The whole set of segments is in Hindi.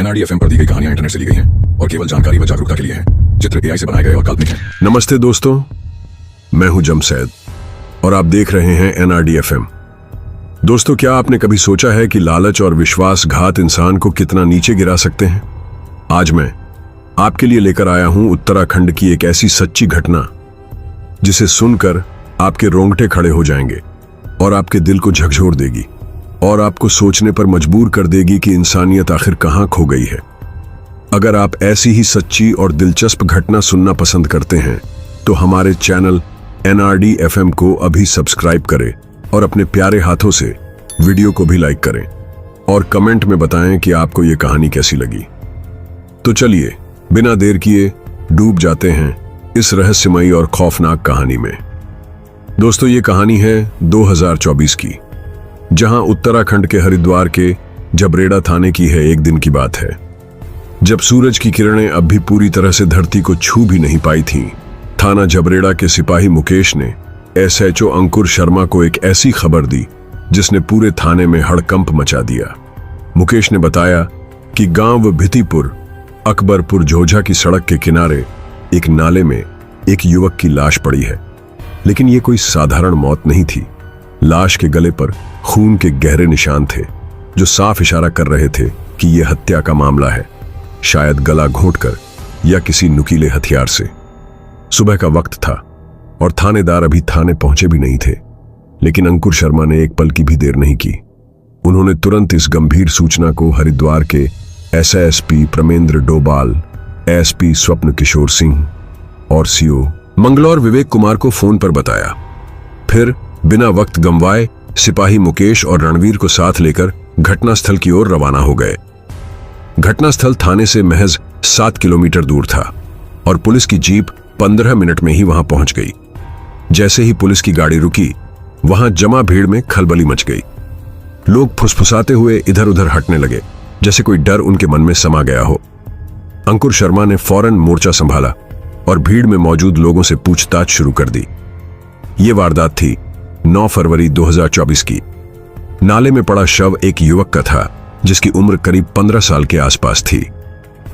एनआरडी एफएम पर दी गई कहानियां इंटरनेट से ली गई हैं और केवल जानकारी व जागरूकता के लिए हैं। चित्र एआई से बनाए गए और काल्पनिक हैं। नमस्ते दोस्तों, मैं हूं जमशेद और आप देख रहे हैं एनआरडी एफएम। दोस्तों, क्या आपने कभी सोचा है कि लालच और विश्वासघात इंसान को कितना नीचे गिरा सकते हैं? आज मैं आपके लिए लेकर आया हूं उत्तराखंड की एक ऐसी सच्ची घटना जिसे सुनकर आपके रोंगटे खड़े हो जाएंगे और आपके दिल को झकझोर देगी और आपको सोचने पर मजबूर कर देगी कि इंसानियत आखिर कहां खो गई है। अगर आप ऐसी ही सच्ची और दिलचस्प घटना सुनना पसंद करते हैं तो हमारे चैनल एनआरडी एफएम को अभी सब्सक्राइब करें और अपने प्यारे हाथों से वीडियो को भी लाइक करें और कमेंट में बताएं कि आपको यह कहानी कैसी लगी। तो चलिए बिना देर किए डूब जाते हैं इस रहस्यमयी और खौफनाक कहानी में। दोस्तों, ये कहानी है 2024 की, जहां उत्तराखंड के हरिद्वार के जबरेड़ा थाने की है। एक दिन की बात है जब सूरज की किरणें अब भी पूरी तरह से धरती को छू भी नहीं पाई थीं। थाना जबरेड़ा के सिपाही मुकेश ने एसएचओ अंकुर शर्मा को एक ऐसी खबर दी जिसने पूरे थाने में हड़कंप मचा दिया। मुकेश ने बताया कि गांव भितीपुर अकबरपुर झोझा की सड़क के किनारे एक नाले में एक युवक की लाश पड़ी है। लेकिन यह कोई साधारण मौत नहीं थी। लाश के गले पर खून के गहरे निशान थे जो साफ इशारा कर रहे थे कि यह हत्या का मामला है, शायद गला घोंटकर या किसी नुकीले हथियार से। सुबह का वक्त था और थानेदार अभी थाने पहुंचे भी नहीं थे, लेकिन अंकुर शर्मा ने एक पल की भी देर नहीं की। उन्होंने तुरंत इस गंभीर सूचना को हरिद्वार के एसएसपी प्रमेंद्र डोभाल, एसपी स्वप्न किशोर सिंह और सीओ मंगलौर विवेक कुमार को फोन पर बताया। फिर बिना वक्त गंवाए सिपाही मुकेश और रणवीर को साथ लेकर घटनास्थल की ओर रवाना हो गए। घटनास्थल थाने से महज 7 किलोमीटर दूर था और पुलिस की जीप 15 मिनट में ही वहां पहुंच गई। जैसे ही पुलिस की गाड़ी रुकी, वहां जमा भीड़ में खलबली मच गई। लोग फुसफुसाते हुए इधर उधर हटने लगे, जैसे कोई डर उनके मन में समा गया हो। अंकुर शर्मा ने फौरन मोर्चा संभाला और भीड़ में मौजूद लोगों से पूछताछ शुरू कर दी। ये वारदात थी 9 फरवरी 2024 की। नाले में पड़ा शव एक युवक का था जिसकी उम्र करीब 15 साल के आसपास थी।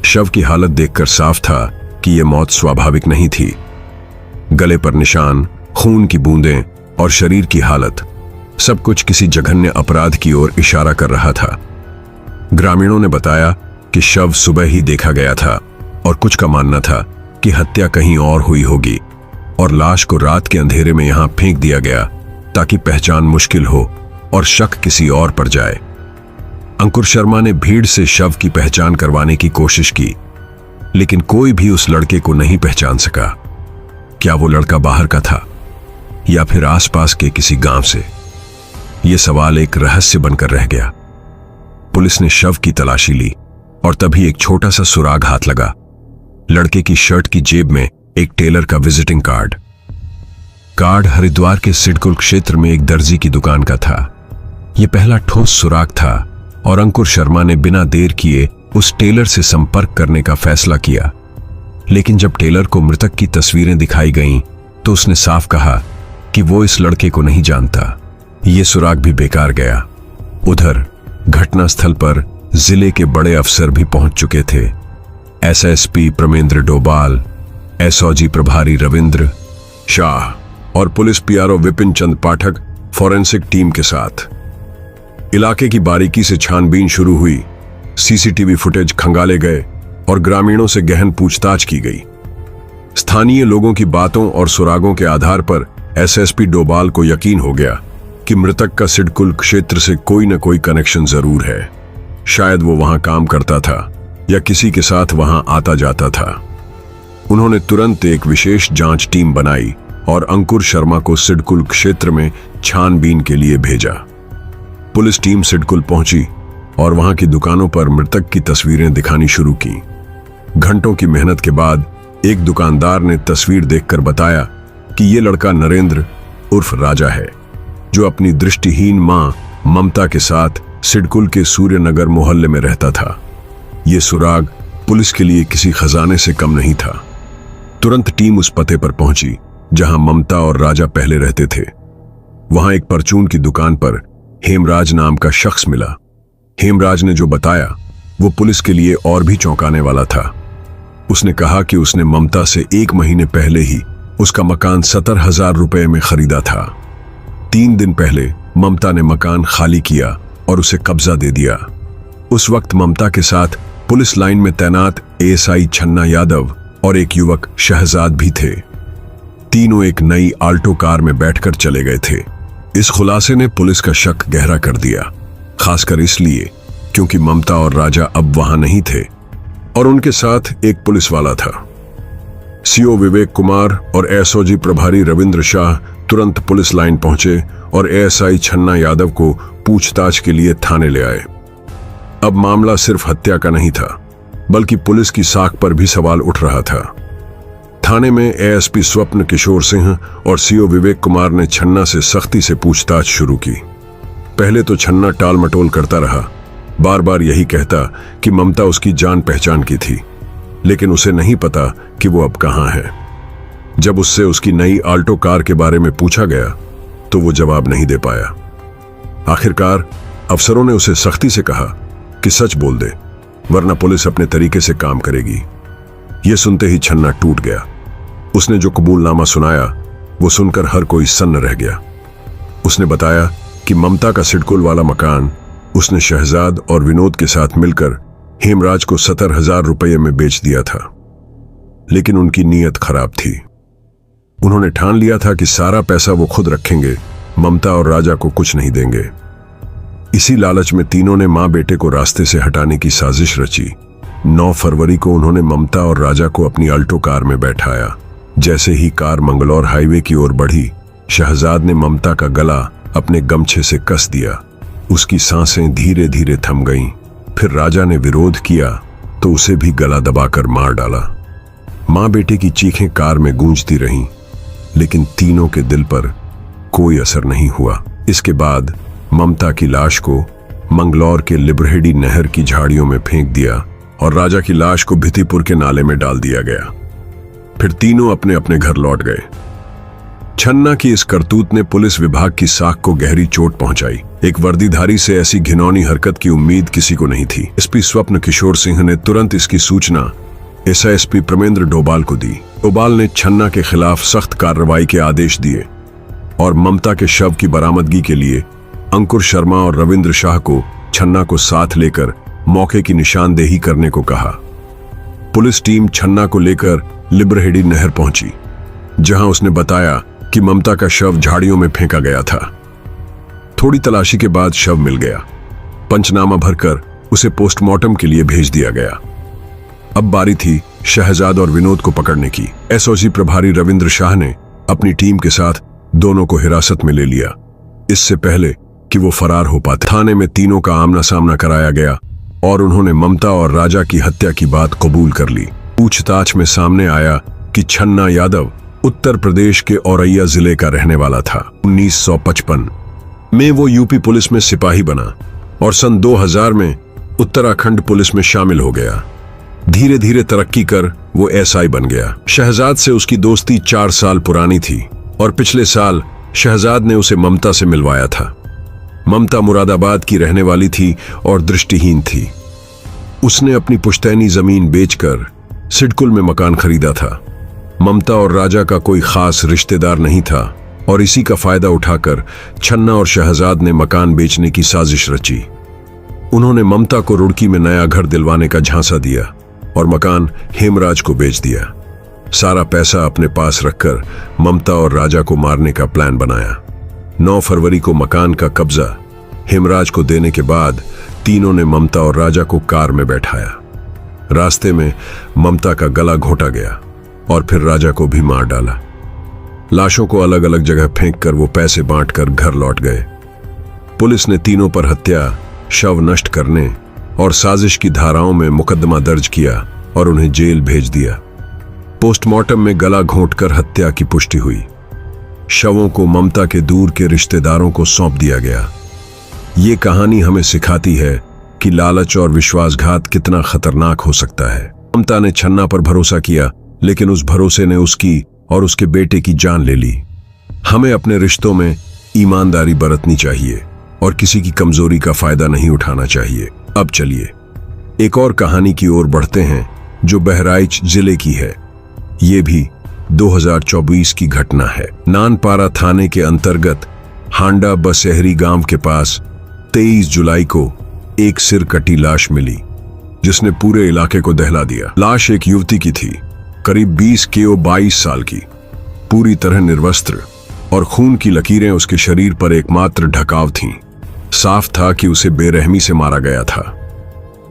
शव की हालत देखकर साफ था कि यह मौत स्वाभाविक नहीं थी। गले पर निशान, खून की बूंदें और शरीर की हालत, सब कुछ किसी जघन्य अपराध की ओर इशारा कर रहा था। ग्रामीणों ने बताया कि शव सुबह ही देखा गया था और कुछ का मानना था कि हत्या कहीं और हुई होगी और लाश को रात के अंधेरे में यहां फेंक दिया गया ताकि पहचान मुश्किल हो और शक किसी और पर जाए। अंकुर शर्मा ने भीड़ से शव की पहचान करवाने की कोशिश की, लेकिन कोई भी उस लड़के को नहीं पहचान सका। क्या वो लड़का बाहर का था या फिर आसपास के किसी गांव से? यह सवाल एक रहस्य बनकर रह गया। पुलिस ने शव की तलाशी ली और तभी एक छोटा सा सुराग हाथ लगा। लड़के की शर्ट की जेब में एक टेलर का विजिटिंग कार्ड हरिद्वार के सिडकुल क्षेत्र में एक दर्जी की दुकान का था। यह पहला ठोस सुराग था और अंकुर शर्मा ने बिना देर किए उस टेलर से संपर्क करने का फैसला किया। लेकिन जब टेलर को मृतक की तस्वीरें दिखाई गईं, तो उसने साफ कहा कि वो इस लड़के को नहीं जानता। ये सुराग भी बेकार गया। उधर घटनास्थल पर जिले के बड़े अफसर भी पहुंच चुके थे। एसएसपी प्रमेंद्र डोभाल, एसओजी प्रभारी रविंद्र शाह और पुलिस पीआरओ विपिन चंद पाठक फॉरेंसिक टीम के साथ। इलाके की बारीकी से छानबीन शुरू हुई, सीसीटीवी फुटेज खंगाले गए और ग्रामीणों से गहन पूछताछ की गई। स्थानीय लोगों की बातों और सुरागों के आधार पर एसएसपी डोभाल को यकीन हो गया कि मृतक का सिडकुल क्षेत्र से कोई न कोई कनेक्शन जरूर है। शायद वो वहां काम करता था या किसी के साथ वहां आता जाता था। उन्होंने तुरंत एक विशेष जांच टीम बनाई और अंकुर शर्मा को सिडकुल क्षेत्र में छानबीन के लिए भेजा। पुलिस टीम सिडकुल पहुंची और वहां की दुकानों पर मृतक की तस्वीरें दिखानी शुरू की। घंटों की मेहनत के बाद एक दुकानदार ने तस्वीर देखकर बताया कि यह लड़का नरेंद्र उर्फ राजा है, जो अपनी दृष्टिहीन मां ममता के साथ सिडकुल के सूर्यनगर मोहल्ले में रहता था। यह सुराग पुलिस के लिए किसी खजाने से कम नहीं था। तुरंत टीम उस पते पर पहुंची जहां ममता और राजा पहले रहते थे। वहां एक परचून की दुकान पर हेमराज नाम का शख्स मिला। हेमराज ने जो बताया वो पुलिस के लिए और भी चौंकाने वाला था। उसने कहा कि उसने ममता से 1 महीने पहले ही उसका मकान 70,000 रुपए में खरीदा था। 3 दिन पहले ममता ने मकान खाली किया और उसे कब्जा दे दिया। उस वक्त ममता के साथ पुलिस लाइन में तैनात एएसआई छन्ना यादव और एक युवक शहजाद भी थे। तीनों एक नई आल्टो कार में बैठकर चले गए थे। इस खुलासे ने पुलिस का शक गहरा कर दिया, खासकर इसलिए क्योंकि ममता और राजा अब वहां नहीं थे और उनके साथ एक पुलिस वाला था। सीओ विवेक कुमार और एसओजी प्रभारी रविंद्र शाह तुरंत पुलिस लाइन पहुंचे और एएसआई छन्ना यादव को पूछताछ के लिए थाने ले आए। अब मामला सिर्फ हत्या का नहीं था, बल्कि पुलिस की साख पर भी सवाल उठ रहा था। थाने में एएसपी स्वप्न किशोर सिंह और सीओ विवेक कुमार ने छन्ना से सख्ती से पूछताछ शुरू की। पहले तो छन्ना टाल मटोल करता रहा, बार बार यही कहता कि ममता उसकी जान पहचान की थी, लेकिन उसे नहीं पता कि वो अब कहां है। जब उससे उसकी नई आल्टो कार के बारे में पूछा गया तो वो जवाब नहीं दे पाया। आखिरकार अफसरों ने उसे सख्ती से कहा कि सच बोल दे, वरना पुलिस अपने तरीके से काम करेगी। यह सुनते ही छन्ना टूट गया। उसने जो कबूलनामा सुनाया वो सुनकर हर कोई सन्न रह गया। उसने बताया कि ममता का सिडकुल वाला मकान उसने शहजाद और विनोद के साथ मिलकर हेमराज को 70,000 रुपये में बेच दिया था, लेकिन उनकी नीयत खराब थी। उन्होंने ठान लिया था कि सारा पैसा वो खुद रखेंगे, ममता और राजा को कुछ नहीं देंगे। इसी लालच में तीनों ने मां बेटे को रास्ते से हटाने की साजिश रची। 9 फरवरी को उन्होंने ममता और राजा को अपनी अल्टो कार में बैठाया। जैसे ही कार मंगलौर हाईवे की ओर बढ़ी, शहजाद ने ममता का गला अपने गमछे से कस दिया। उसकी सांसें धीरे धीरे थम गईं। फिर राजा ने विरोध किया तो उसे भी गला दबाकर मार डाला। मां बेटे की चीखें कार में गूंजती रहीं, लेकिन तीनों के दिल पर कोई असर नहीं हुआ। इसके बाद ममता की लाश को मंगलौर के लिब्रहेडी नहर की झाड़ियों में फेंक दिया और राजा की लाश को भितीपुर के नाले में डाल दिया गया। फिर तीनों अपने अपने घर लौट गए। छन्ना की इस करतूत ने पुलिस विभाग की साख को गहरी चोट पहुंचाई। एक वर्दीधारी से ऐसी घिनौनी हरकत की उम्मीद किसी को नहीं थी। एसपी स्वप्न किशोर सिंह ने तुरंत इसकी सूचना एसआईएसपी प्रमेंद्र डोभाल को दी। डोभाल ने छन्ना के खिलाफ सख्त कार्रवाई के आदेश दिए और ममता के शव की बरामदगी के लिए अंकुर शर्मा और रविंद्र शाह को छन्ना को साथ लेकर मौके की निशानदेही करने को कहा। पुलिस टीम छन्ना को लेकर लिब्रहेडी नहर पहुंची, जहां उसने बताया कि ममता का शव झाड़ियों में फेंका गया था। थोड़ी तलाशी के बाद शव मिल गया। पंचनामा भरकर उसे पोस्टमार्टम के लिए भेज दिया गया। अब बारी थी शहजाद और विनोद को पकड़ने की। एसओजी प्रभारी रविंद्र शाह ने अपनी टीम के साथ दोनों को हिरासत में ले लिया, इससे पहले कि वो फरार हो पाते। थाने में तीनों का आमना सामना कराया गया और उन्होंने ममता और राजा की हत्या की बात कबूल कर ली। पूछताछ में सामने आया कि छन्ना यादव उत्तर प्रदेश के औरैया जिले का रहने वाला था। 1955 में वो यूपी पुलिस में सिपाही बना और सन 2000 में उत्तराखंड पुलिस में शामिल हो गया। धीरे धीरे तरक्की कर वो एसआई बन गया। शहजाद से उसकी दोस्ती 4 साल पुरानी थी और पिछले साल शहजाद ने उसे ममता से मिलवाया था। ममता मुरादाबाद की रहने वाली थी और दृष्टिहीन थी। उसने अपनी पुश्तैनी जमीन बेचकर सिडकुल में मकान खरीदा था। ममता और राजा का कोई खास रिश्तेदार नहीं था और इसी का फायदा उठाकर छन्ना और शहजाद ने मकान बेचने की साजिश रची। उन्होंने ममता को रुड़की में नया घर दिलवाने का झांसा दिया और मकान हेमराज को बेच दिया। सारा पैसा अपने पास रखकर ममता और राजा को मारने का प्लान बनाया। 9 फरवरी को मकान का कब्जा हेमराज को देने के बाद तीनों ने ममता और राजा को कार में बैठाया। रास्ते में ममता का गला घोटा गया और फिर राजा को भी मार डाला। लाशों को अलग अलग जगह फेंककर वो पैसे बांटकर घर लौट गए। पुलिस ने तीनों पर हत्या, शव नष्ट करने और साजिश की धाराओं में मुकदमा दर्ज किया और उन्हें जेल भेज दिया। पोस्टमार्टम में गला घोंटकर हत्या की पुष्टि हुई। शवों को ममता के दूर के रिश्तेदारों को सौंप दिया गया। ये कहानी हमें सिखाती है कि लालच और विश्वासघात कितना खतरनाक हो सकता है। ममता ने छन्ना पर भरोसा किया, लेकिन उस भरोसे ने उसकी और उसके बेटे की जान ले ली। हमें अपने रिश्तों में ईमानदारी बरतनी चाहिए और किसी की कमजोरी का फायदा नहीं उठाना चाहिए। अब चलिए एक और कहानी की ओर बढ़ते हैं जो बहराइच जिले की है। ये भी 2024 की घटना है। नानपारा थाने के अंतर्गत हांडा बसहरी गांव के पास 23 जुलाई को एक सिर कटी लाश मिली जिसने पूरे इलाके को दहला दिया। लाश एक युवती की थी, करीब 20 के 22 साल की, पूरी तरह निर्वस्त्र और खून की लकीरें उसके शरीर पर एकमात्र ढकाव थीं। साफ था कि उसे बेरहमी से मारा गया था।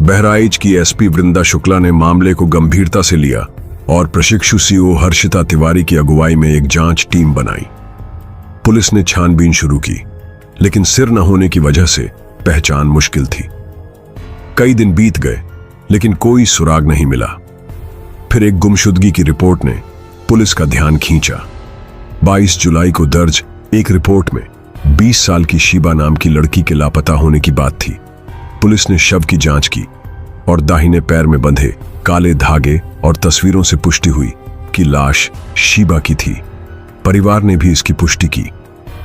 बहराइच की एसपी वृंदा शुक्ला ने मामले को गंभीरता से लिया और प्रशिक्षु सीओ हर्षिता तिवारी की अगुवाई में एक जांच टीम बनाई। पुलिस ने छानबीन शुरू की, लेकिन सिर न होने की वजह से पहचान मुश्किल थी। कई दिन बीत गए, लेकिन कोई सुराग नहीं मिला। फिर एक गुमशुदगी की रिपोर्ट ने पुलिस का ध्यान खींचा। 22 जुलाई को दर्ज एक रिपोर्ट में 20 साल की शीबा नाम की लड़की के लापता होने की बात थी। पुलिस ने शव की जांच की और दाहिने पैर में बंधे काले धागे और तस्वीरों से पुष्टि हुई कि लाश शीबा की थी। परिवार ने भी इसकी पुष्टि की।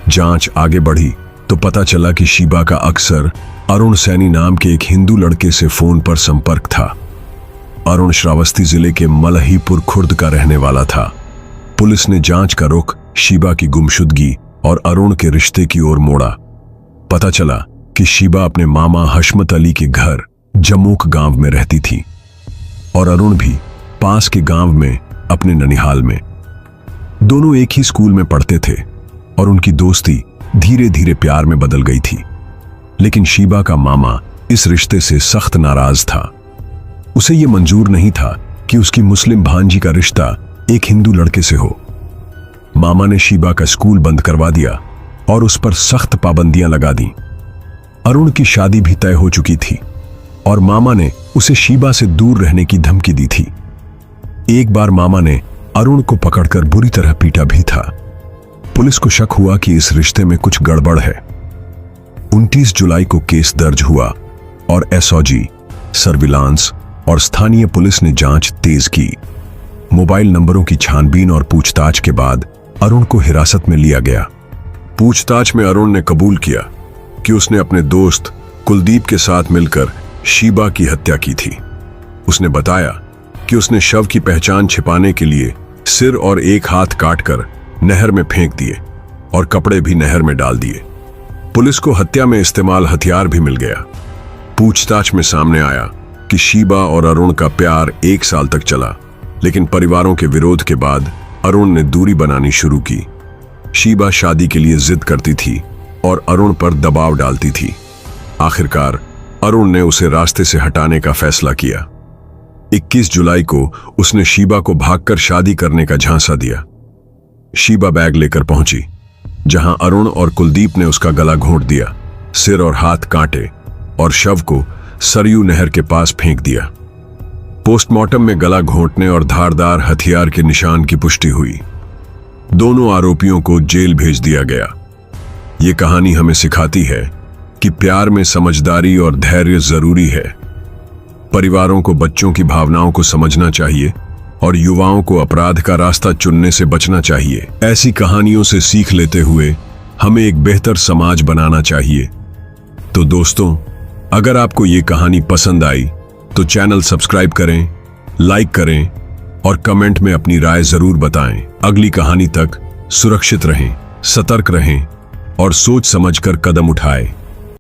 जांच आगे बढ़ी तो पता चला कि शीबा का अक्सर अरुण सैनी नाम के एक हिंदू लड़के से फोन पर संपर्क था। अरुण श्रावस्ती जिले के मलहीपुर खुर्द का रहने वाला था। पुलिस ने जांच का रुख शीबा की गुमशुदगी और अरुण के रिश्ते की ओर मोड़ा। पता चला कि शीबा अपने मामा हशमत अली के घर जमूक गांव में रहती थी और अरुण भी पास के गांव में अपने ननिहाल में। दोनों एक ही स्कूल में पढ़ते थे और उनकी दोस्ती धीरे धीरे प्यार में बदल गई थी। लेकिन शीबा का मामा इस रिश्ते से सख्त नाराज था। उसे यह मंजूर नहीं था कि उसकी मुस्लिम भांजी का रिश्ता एक हिंदू लड़के से हो। मामा ने शीबा का स्कूल बंद करवा दिया और उस पर सख्त पाबंदियां लगा दी। अरुण की शादी भी तय हो चुकी थी और मामा ने उसे शीबा से दूर रहने की धमकी दी थी। एक बार मामा ने अरुण को पकड़कर बुरी तरह पीटा भी था। पुलिस को शक हुआ कि इस रिश्ते में कुछ गड़बड़ है। 29 जुलाई को केस दर्ज हुआ और एसओजी, सर्विलांस और स्थानीय पुलिस ने जांच तेज की। मोबाइल नंबरों की छानबीन और पूछताछ के बाद अरुण को हिरासत में लिया गया। पूछताछ में अरुण ने कबूल किया कि उसने अपने दोस्त कुलदीप के साथ मिलकर शीबा की हत्या की थी। उसने बताया कि उसने शव की पहचान छिपाने के लिए सिर और एक हाथ काटकर नहर में फेंक दिए और कपड़े भी नहर में डाल दिए। पुलिस को हत्या में इस्तेमाल हथियार भी मिल गया। पूछताछ में सामने आया कि शीबा और अरुण का प्यार 1 साल तक चला, लेकिन परिवारों के विरोध के बाद अरुण ने दूरी बनानी शुरू की। शीबा शादी के लिए जिद करती थी और अरुण पर दबाव डालती थी। आखिरकार अरुण ने उसे रास्ते से हटाने का फैसला किया। 21 जुलाई को उसने शीबा को भागकर शादी करने का झांसा दिया। शीबा बैग लेकर पहुंची, जहां अरुण और कुलदीप ने उसका गला घोंट दिया, सिर और हाथ काटे और शव को सरयू नहर के पास फेंक दिया। पोस्टमार्टम में गला घोंटने और धारदार हथियार के निशान की पुष्टि हुई। दोनों आरोपियों को जेल भेज दिया गया। ये कहानी हमें सिखाती है कि प्यार में समझदारी और धैर्य जरूरी है। परिवारों को बच्चों की भावनाओं को समझना चाहिए और युवाओं को अपराध का रास्ता चुनने से बचना चाहिए। ऐसी कहानियों से सीख लेते हुए हमें एक बेहतर समाज बनाना चाहिए। तो दोस्तों, अगर आपको ये कहानी पसंद आई तो चैनल सब्सक्राइब करें, लाइक करें और कमेंट में अपनी राय जरूर बताएं। अगली कहानी तक सुरक्षित रहें, सतर्क रहें और सोच समझकर कदम उठाएं।